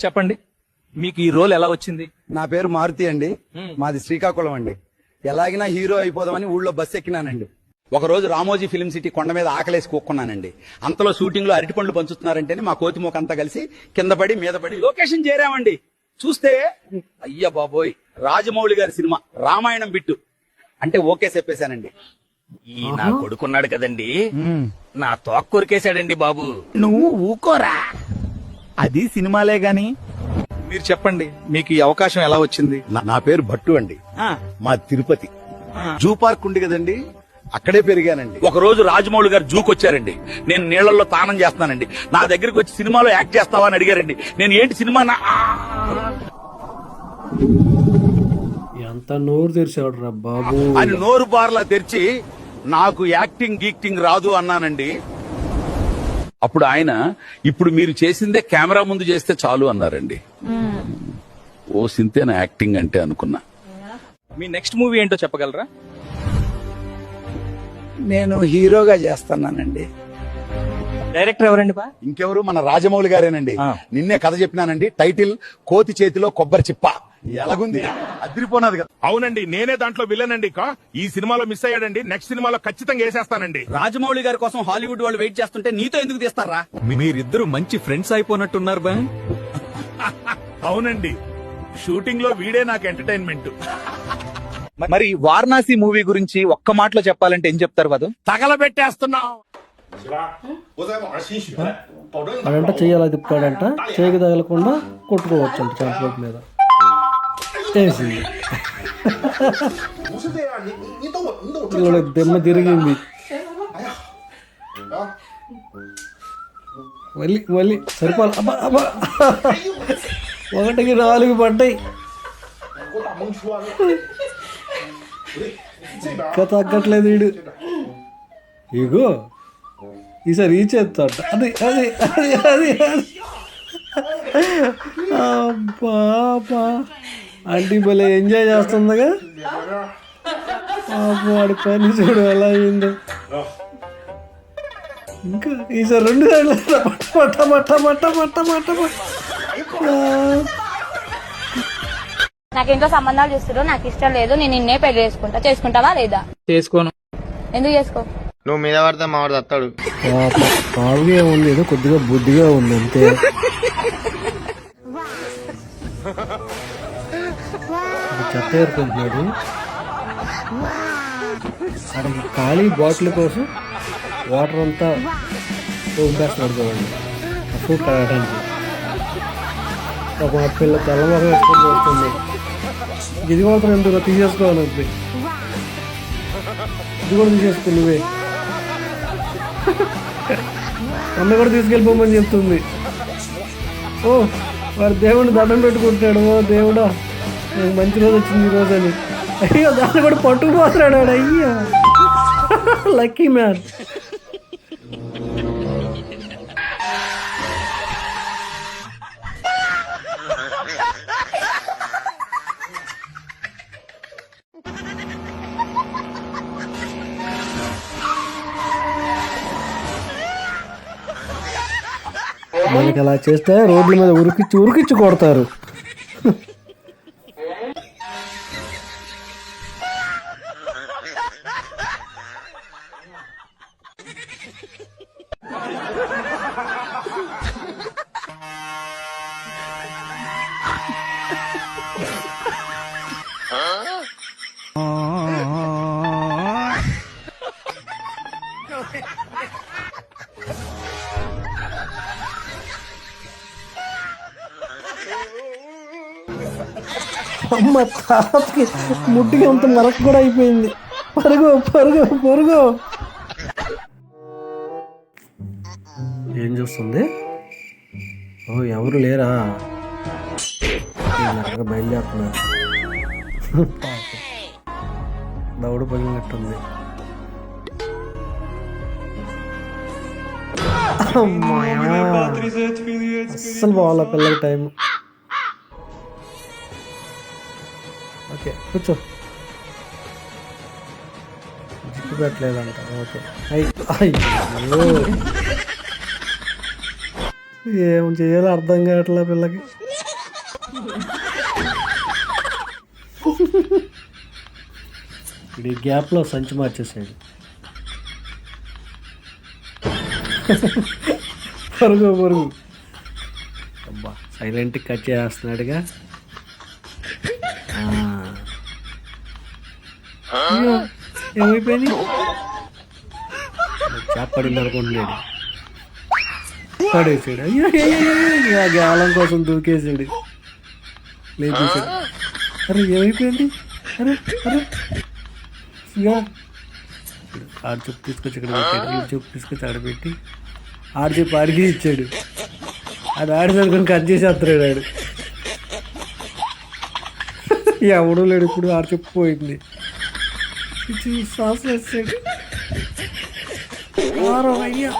చెప్పండి, మీకు ఈ రోల్ ఎలా వచ్చింది? నా పేరు మారుతి అండి, మాది శ్రీకాకుళం అండి. ఎలాగినా హీరో అయిపోదామని ఊళ్ళో బస్సు ఎక్కినానండి. ఒకరోజు రామోజీ ఫిల్మ్ సిటీ కొండ మీద ఆకలేసి కూక్కున్నానండి. అంతలో షూటింగ్ లో అరటి పండ్లు పంచుతున్నారంటేనే మా కోతి మూకంతా కలిసి కింద పడి మీద పడి లొకేషన్ చేరామండి. చూస్తే అయ్య బాబోయ్, రాజమౌళి గారి సినిమా రామాయణం బిట్టు అంటే ఓకే చెప్పేశానండి. ఈ నా కొడుకున్నాడు కదండి, నా తోక కొరికేశాడండి బాబు. నువ్వు ఊకోరా, అది సినిమాలే గాని. మీరు చెప్పండి, మీకు ఈ అవకాశం ఎలా వచ్చింది? నా పేరు భట్టు అండి, మా తిరుపతి జూ పార్క్ ఉంది కదండి, అక్కడే పెరిగానండి. ఒకరోజు రాజమౌళి గారు జూకి వచ్చారండి. నేను నీళ్లలో తానం చేస్తున్నానండి. నా దగ్గరికి వచ్చి సినిమాలో యాక్ట్ చేస్తావా అని అడిగారండి. నేను ఏంటి సినిమా ఎంత నోరు తెరిచాడు రా బాబు అని నోరు బార్లా తెరిచి నాకు యాక్టింగ్ గీక్టింగ్ రాదు అన్నానండి. అప్పుడు ఆయన, ఇప్పుడు మీరు చేసిందే కెమెరా ముందు చేస్తే చాలు అన్నారండి. ఓ సింతేనా యాక్టింగ్ అంటే అనుకున్నా. మీ నెక్స్ట్ మూవీ ఏంటో చెప్పగలరా? నేను హీరోగా చేస్తున్నానండి. డైరెక్టర్ ఎవరండి బా? ఇంకెవరు, మన రాజమౌళి గారేనండి. నిన్నే కథ చెప్పినానండి. టైటిల్ కోతి చేతిలో కొబ్బరి చిప్ప. ఎలాగుంది, అదిరిపోనది కదా. అవునండి, నేనే దాంట్లో విలన్ అండి. ఈ సినిమాలో మిస్ అయ్యాడండి, నెక్స్ట్ సినిమాలో ఖచ్చితంగా వేసేస్తానండి. రాజమౌళి గారి కోసం హాలీవుడ్ వాళ్ళు వెయిట్ చేస్తుంటే నీతో ఎందుకు తీస్తారా? మీరిద్దరు మంచి ఫ్రెండ్స్ అయిపోయినట్టున్నారు బా. అవునండి, షూటింగ్ లో వీడే నాకు ఎంటర్టైన్మెంట్. మరి వారణాసి మూవీ గురించి ఒక్క మాటలో చెప్పాలంటే ఏం చెప్తారు? వదు తగలబెట్టేస్తున్నావు. అదంట చెయ్యాలా తిప్పాడంట, చేయకి తగలకుండా కొట్టుకోవచ్చు అంట చాక్లెట్ మీద వేసింది. దెమ్మ తిరిగింది. మళ్ళీ మళ్ళీ సరిపాలి. అబ్బా అబ్బా, 1కి 4 పడ్డాయి. ఇంకా తగ్గట్లేదు వీడు. ఇగో ఈసారి ఈ చేస్తాడు. అది అది అది అది అబ్బా, ఆంటీ భలే ఎంజాయ్ చేస్తుందిగా. వాడి పని చూడు ఎలా అయిందో. ఇంకా ఈసారి 2 సార్లు మట్ట మట్ట మట్ట మట్ట మట్ట మట్ట. నాకేంటో సంబంధాలు చూస్తారు, నాకు ఇష్టం లేదు, నేను నిన్నే పెళ్లి చేసుకుంటా. చేసుకుంటావా లేదా? చేసుకోను. ఎందుకు చేసుకో? నువ్వు మీద పడితే మావాడు తత్తాడు. పావుగా ఉంది, ఏదో కొద్దిగా బుద్ధిగా ఉంది అంతే. చెత్త ఏరుకుంటున్నాడు. అక్కడ ఖాళీ బాటిల్ కోసం వాటర్ అంతా పంపేస్తున్నాడు చూడండి ఆ ఫ్రూట్ తాగడానికి. ఒక పిల్ల తెల్లమొహం వేసుకొని వస్తుంది. ఇది మాత్రం ఎందుకు తీసేసుకోవాలి, ఇది కూడా తీసేసుకో నువ్వే. అన్న కూడా తీసుకెళ్ళిపోమని చెప్తుంది. ఓ వాడు దేవుడిని దండం పెట్టుకుంటాడు. ఓ దేవుడా, నాకు మంచి రోజు వచ్చింది ఈ రోజు అని. అయ్యో దాన్ని కూడా పట్టుకుపోతున్నాడు. అయ్యా లక్కీ మ్యాన్. మనకి అలా చేస్తే రోడ్ల మీద ఉరికిచ్చి ఉరికిచ్చి కొడతారు. అమ్మ తాతకి ముట్టికి అంత మరక కూడా అయిపోయింది. పరుగు పరుగు పరుగు. ఏం చూస్తుంది? ఓ ఎవరు లేరా? బయలుదేరుతున్నారు. దౌడు పగిలినట్టుంది. అస్సలు బాగాల పిల్లల టైం. ఓకే కూర్చో. జిప్పు పెట్టలేదంట. ఓకే అయ్యో ఏం చేయాలో అర్థం కావట్లే పిల్లకి. ఈ గ్యాప్లో సంచి మార్చేసాడు. పరుగు అబ్బా సైలెంట్ కట్ చేస్తున్నాడుగా. అయ్యో, ఏమైపోయింది? చేపడింది అనుకుంటున్నాడు, పడేసాడు. అయ్యో ఆ గాలం కోసం దూకేసాడు, లేపేసాడు. అరే ఏమైపోయింది? అరే అరే ఇక ఆడు చెప్పు తీసుకొచ్చి ఇక్కడ పెట్టాడు, ఈ చెప్పు తీసుకొచ్చి ఆడబెట్టి ఆడు చెప్పు ఆడికి ఇచ్చాడు. అది ఆడేసరికి కట్ చేసేస్తున్నాడు ఆడు. ఎవడూ లేడు ఇప్పుడు, ఆడు చెప్పిపోయింది. సాస్ వేసాడు. అయ్యా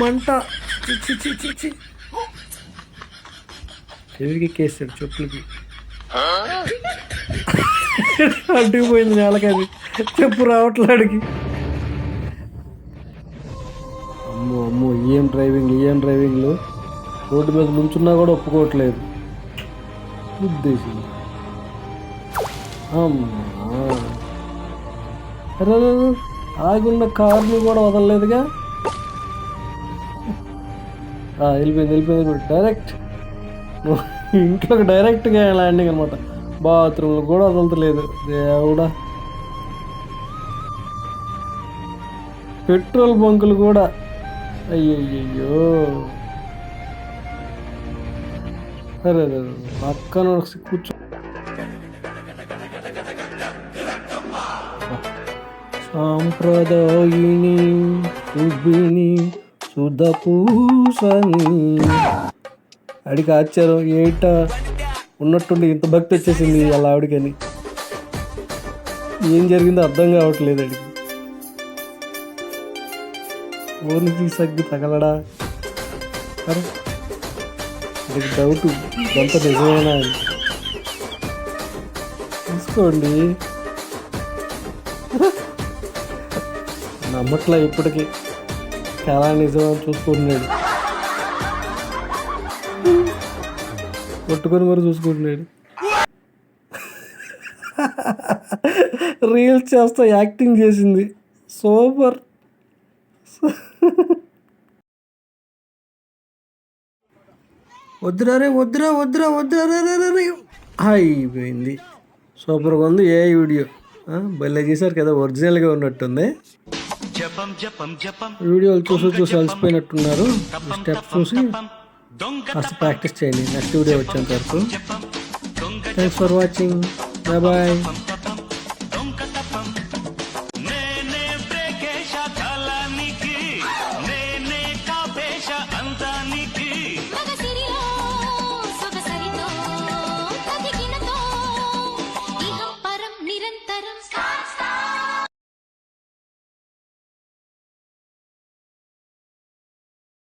మంట చెవికి ఎక్కేస్తాడు, చెప్పులకి అడ్డుకుపోయింది నేలకది. చెప్పు రావట్లాడికి. అమ్మో అమ్మో ఏం డ్రైవింగ్లు. రోడ్డు మీద నుంచున్నా కూడా ఒప్పుకోవట్లేదు. ఉద్దేశం అమ్మా, ఆగున్న కార్ని కూడా వదలలేదుగా. వెళ్ళిపోయింది డైరెక్ట్ ఇంట్లోకి డైరెక్ట్గా ల్యాండింగ్ అనమాట. బాత్రూమ్లో కూడా వదలతలేదు. దేవుడా, పెట్రోల్ బంకులు కూడా. అయ్యయ్యో, అరే పక్కన కూర్చో. సాంప్రదాయిని సుబ్బిని సుధపూసని. అడిగి ఆశ్చర్యం, ఏట ఉన్నట్టుండి ఇంత భక్తి వచ్చేసింది అలా ఆవిడకని. ఏం జరిగిందో అర్థం కావట్లేదు అడిగి. ఓని తీసగ్గి తగలడా? అరే అడిగి డౌట్ ఇదంతా నిజమేనా అని. తీసుకోండి, నమ్మట్లా ఇప్పటికీ. చాలా నిజమని చూసుకుంటున్నాడు, కొట్టుకొని మరి చూసుకుంటున్నాడు. రీల్స్ చేస్తా యాక్టింగ్ చేసింది, సూపర్. వద్దురా అయిపోయింది. సూపర్గా ఉంది. ఏ వీడియో భలే చేశారు కదా, ఒరిజినల్గా ఉన్నట్టుంది. వీడియోలు చూసి అలసిపోయినట్టున్నారు. స్టెప్స్ చూసి కాస్త ప్రాక్టీస్ చేయండి నెక్స్ట్ వీడియో వచ్చేంత వరకు. Thanks for watching, bye bye. నిరంతరం